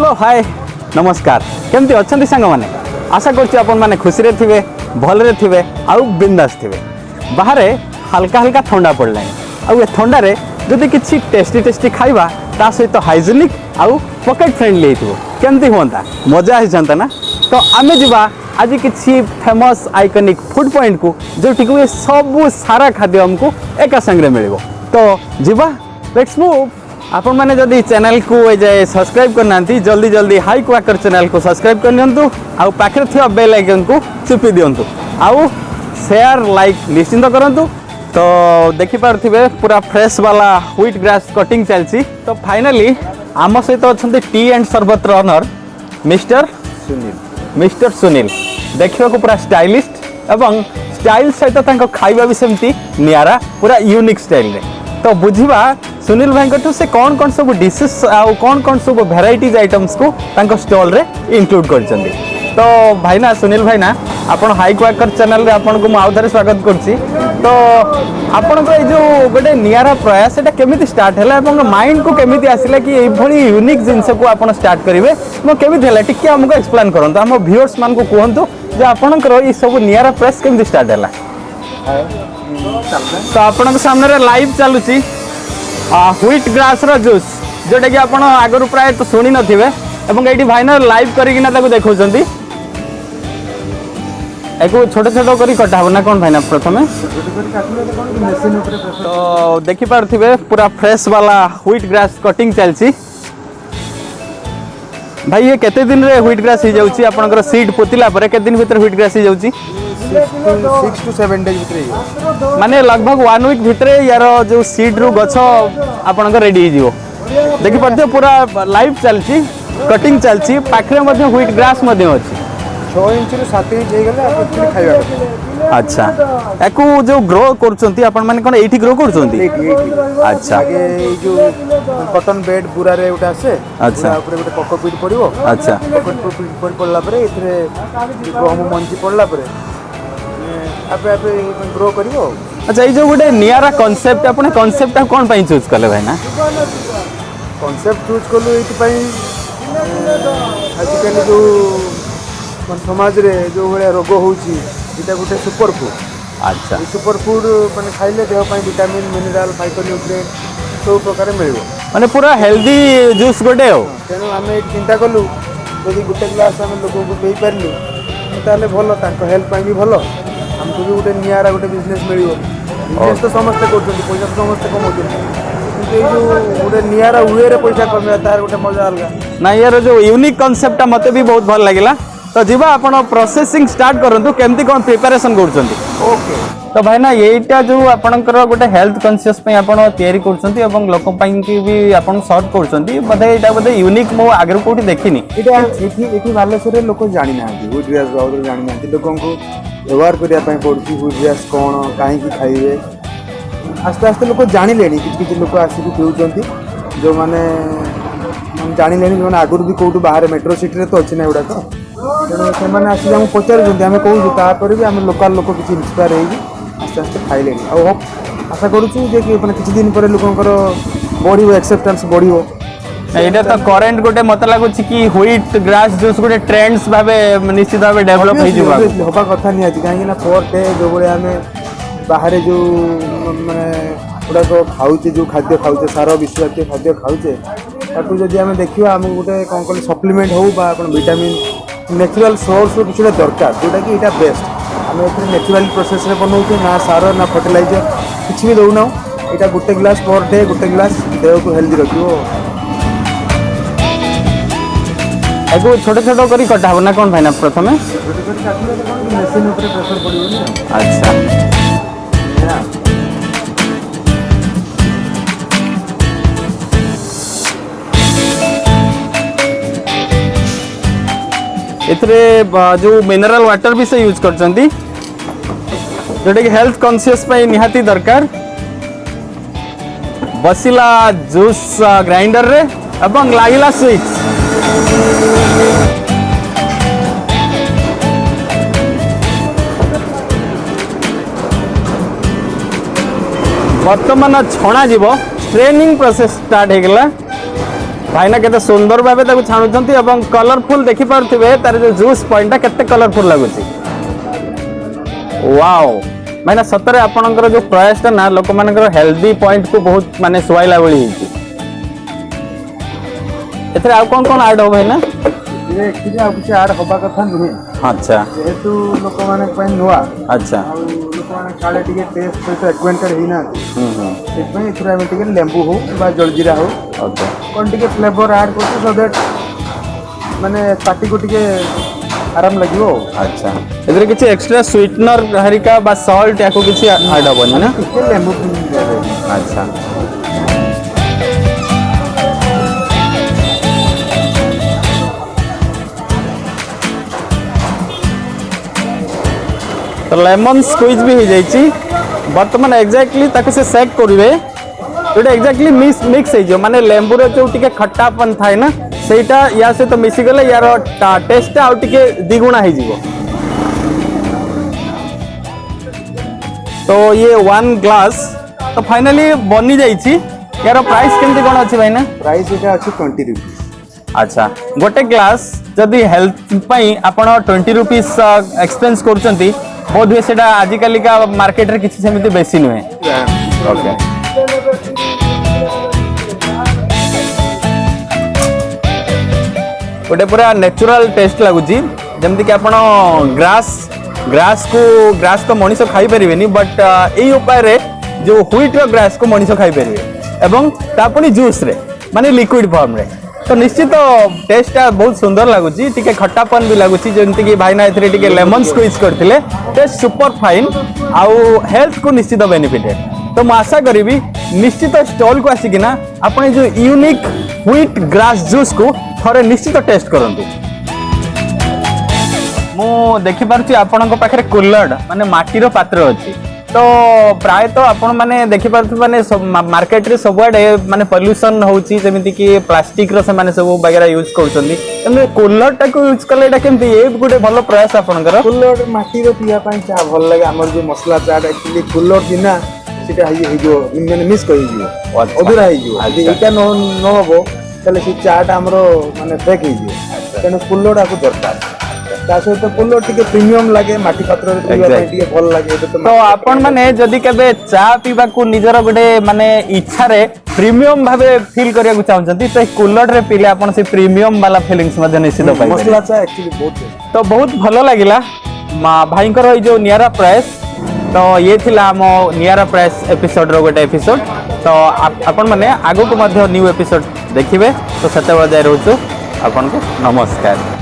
Hello hi नमस्कार केमती अच्छा सांग मैंने आशा कर खुशी थे भलरे थे आउ बिंदास थे बाहर हल्का हल्का ठंडा पड़ला आउ ए ठंडारे जदि किसी टेस्टी टेस्टी खाइबा ता सहित हाइजेनिक आउ पॉकेट फ्रेंडली केमती हुआ मजा ही जाता ना। तो आमे जीवा आज किसी फेमस आइकनिक फूड पॉइंट को जो ये सब सारा खाद्य हमको एका संगे मिल तो जीवा लेट्स मूव। आपण मैंने जदि चैनल को जाए सब्सक्राइब करना जल्दी जल्दी हाई क्वाकर चैनल को सब्सक्राइब कर नियंतु आउ पाखे थी बेल आइकन को चिपी दिंतु आउ शेयर लाइक निश्चिंत करंतु। तो देखि पारथिबे पूरा फ्रेश वाला व्हीट ग्रास कटिंग चलची। तो फाइनली आम सहित अच्छा T and Sarbat runner mister Sunil देखा पूरा स्टाइलिस्ट एवं स्टाइल सहित खाଇବା भी सेमती नियारा पूरा यूनिक स्टाइल रे। तो बुझिबा सुनील भाई को से कौन कौन सब डिशेस आउ कौन सब वेराइटीज आइटम्स को तांको स्टॉल रे इंक्लूड करछंदी। तो भाई ना सुनील भाई ना आपण हाई क्वाकर चैनल रे आपण को आउ थारे स्वागत करछि। तो आपण को जो गोटे नियारा प्रयास एटा केमिति स्टार्ट हैला एवं माइंड को केमिति आसिला कि ए भली यूनिक जिंस को आपण स्टार्ट करिवे म केमिति हैला टिके हमको एक्सप्लेन करंतु हम व्यूअर्स मान को कहंतु जे आपण को ई सब नियारा प्रयास केमिति स्टार्ट हैला। तो आपण के सामने रे लाइव चालुची व्हीट ग्रास रो जूस जोटा कि आपण आगरु प्राय तो सुनी नथिबे एवं एठी भाईना लाइव करिकिना ताको देखौछंती एको छोटे छोटे करी कटा हो ना कौन भाईना प्रथमे तो देखि पारथिबे पूरा फ्रेश वाला व्हीट ग्रास कटिंग चलची। भाई ये केते दिन रे व्हीट ग्रास ही जाउची आपनकर सीड पोतिला परे केते दिन भीतर व्हीट ग्रास ही जाउची 6 to 7 days भीतर माने लगभग 1 वीक भीतर यार जो सीड रु गछ आपनकर रेडी हो देखि पारथिबे पूरा लाइव चलची कटिंग चलची पाखरे मध्ये व्हीट ग्रास मध्ये अछि 6 इंच रु 7 इंच हे गले आपण खाइबा। अच्छा एको जो ग्रो करचंती आपण माने कोन एठी ग्रो करचंती अच्छा आगे ए जो कॉटन बेड पूरा रे उटा से अच्छा ऊपर गोटे कोकोपीट पड़िबो अच्छा कोकोपीट पड़ला परे इथरे गहम मंजी पड़ला परे आपे आपे ग्रो करिवो। अच्छा ये जो गोटे नियारा कांसेप्ट आपण कांसेप्ट कोन पई चूज करले भाई ना कांसेप्ट चूज करलो एति पई आजिकल जो समाज रे जो भले रोग होउची इटा गोटे सुपर फूड। अच्छा सुपर फूड माने खाइले देह पई विटामिन मिनरल फाइटोन्यूट्रिएंट सब प्रकार मिलबो माने पूरा हेल्दी जूस गोटे हो तेनु हमें चिंता कलु यदि गोटे ग्लास हम लोगों को देई परलु ताले भलो ताको हेल्थ पई भी भलो हमको भी गोटे नियारा गोटे बिजनेस मिलिबो। बिजनेस तो समस्त करछन पैसा तो समस्त कमाउछन किंतु ए जो गोटे नियारा उए रे पैसा कमे तार गोटे मजा अलगा ना यार जो यूनिक कांसेप्ट मते भी बहुत भल लागिला। तो जीवा आपण प्रोसेसिंग स्टार्ट करंतु केमती कोन प्रिपरेशन करछंती ओके। तो भाई ना एटा जो आपनकर गोटे हेल्थ कॉन्शियस पे आपण तयारी करछंती एवं लोक पई की भी आपण सर्व करछंती बदे एटा बदे यूनिक मो आगर कोठी देखिनी एटा एठी बालेश्वर रे लोक जानि नांती व्हीट ग्रास बाबद जानि नांती लोकन को व्यवहार करिया पई पड़ती व्हीट ग्रास कोन काहे की खाइबे आस्ते आस्ते लोक जानि लेनी किछ लोक आसी को पिउचंती जो माने हम जानि लेनी जो आगर भी कोठु बाहर मेट्रो सिटी रे तो अछि ना एडा तो से माने आसी हम पचार जंती हमें कहू ता पर भी हम लोकल लोक किछ इंस्पायर हेगी आस्ते आस्ते खाइ लेनी आ होप आशा करू जे कि माने किछ दिन पर लोकनकर बॉडी एक्सेप्टेंस बढ़ियो। एटा तो करेंट गोटे मत लागु छी कि व्हीट ग्रास जूस गोटे ट्रेंड्स भाबे निश्चित भाबे डेवलप हो जिबा होबा कथा नहीं आछि काहे ना पर डे जो बळे हमें बाहर जो माने थोड़ा तो खाउचे जो खाद्य खाउचे सारा विश्वास खाद्य खाउचे ताकू जदि हमें देखिबा हम गोटे कोन कोन सप्लीमेंट हो बा अपन विटामिन नेचुरल सोर्स रो किछटा दरकार जोटा कि एटा बेस्ट हमें एथरे नेचुरल प्रोसेस रे बनौचे ना सारो ना फर्टिलाइजर किछ भी दउना एटा गोटे ग्लास पर डे गोटे ग्लास देह को हेल्दी रखियो एको छोटे छोटे करी कटा हो ना कौन भाई ना प्रथमे छोटे छोटे काटले तो कोन मशीन ऊपर प्रेशर पड़ियो ना। अच्छा इतरे जो मिनरल वाटर भी से यूज करचंती जोटा कि हेल्थ कॉन्शियस पे निहाती दरकार बसिला जूस ग्राइंडर रे एवं लागिला स्विच वर्तमान छणा जीव स्ट्रेनिंग प्रोसेस स्टार्ट हो गला भाईना केते सुंदर भाबे ताको छाणुचंती एवं कलरफुल देखि पारथिबे तार जो जूस पॉइंट केते कलरफुल लागुची। वाओ भाईना सतरे आपनकर जो प्रयास ना लोक मानकर हेल्दी पॉइंट को बहुत माने सुवाइला बळी हिची। एथरे आ कोन ऐड हो भाईना? ये एक्चुअली आ कुछ ऐड होबा कथा नुहे। अच्छा जेहेतु लोक माने पय नुवा। अच्छा लोक माने काले टिके टेस्ट सहित एक्वेंटेड हिना। एथमे इथरा में टिके लेंबू हो बा जलजीरा हो। ओके कोन टिके फ्लेवर ऐड करतो सो दैट माने पार्टी को टिके आराम लागिवो। अच्छा एथरे किछि एक्स्ट्रा स्वीटनर हरिका बा सॉल्ट याको किछि ऐड होबनी ना? टिके लेंबू दे। अच्छा तो लेमन स्क्वीज भी हो जाइए बर्तमान एक्जाक्टली ताको से सेक करेंगे जोटा एक्जाक्टली मिक्स हो माने लेंबू जो टिके खट्टापन थाए ना सेटा या सहित मिसीगले यार टेस्ट आउ टिके द्विगुणा हो। तो ये 1 ग्लास तो फाइनली बनी जाइए यार प्राइस केमती कौन अच्छी भाई ना? प्राइस एटा अछि 20 रुपीस। अच्छा गोटे ग्लास जदि हेल्थ पई आपण 20 रुपीस एक्सपेंस करचंती बहुत हुए सेटा आजिकल का मार्केट रे किसी सेमिति बेसी नुहे। ओके गोटे पूरा नेचुरल टेस्ट लगुची जमती कि आपण ग्रास तो मनीष खाई परिबेनी बट एई उपाय रे जो व्हीट रो ग्रास को मनीष खाई परिबे एवं तापुनी जूस रे माने लिक्विड फॉर्म रे तो निश्चित टेस्ट बहुत सुंदर लगुची टिके खट्टापन भी लगुची जमती कि भाईना एथरे टिके लेमन स्क्वीज करथिले टेस्ट सुपर फाइन आउ हेल्थ को निश्चित बेनिफिट है। तो मैं आशा करी निश्चित स्टॉल को आसिकिना आपण जो यूनिक व्हीट ग्रास जूस को थोड़े निश्चित टेस्ट करंतु। मु देखि पारछि आपनक पाखरे कुल्लड माने माटीर पात्र अछि तो प्राय तो आपण माने देखि पारथु माने मार्केट रे सबुआडे माने पोल्यूशन होउची जेमिति कि प्लास्टिक रो से माने सब वगैरह यूज करछन्ती एमे कुल्लड टा को यूज करले एटा केमति ए गुटे भलो प्रयास आपनकर? कुल्लड माटी रो पिया पई चा भल लागे हमर जो मसला चाट एक्चुअली कुल्लड बिना सेटा हे जो माने मिस कहि जियो अधूरा हे जो यदि एटा न होबो तले से चाट हमरो माने फेक हे जियो तेन कुल्लड आको दरकार ता सहित कुल्लड टिके प्रीमियम लागे माटी पात्र रे पिया पई टिके भल लागे तो आपण माने जदि केबे चा पीबा को निजर गुटे माने इच्छा रे प्रीमियम भाबे फील करिया को चाहउछंती तो कुल्लड रे पीले आपण से प्रीमियम वाला फीलिंग्स मध्ये निश्चित पाइ मसला चा एक्चुअली बहुत तो बहुत भलो लागिला भाईंकर जो नियारा प्राइस तो ये थिला हम नियारा प्राइस एपिसोड रो गोटे एपिसोड तो आपण माने आगो को न्यू एपिसोड देखिबे तो सेते बेला जाय रहउछु आपण को नमस्कार।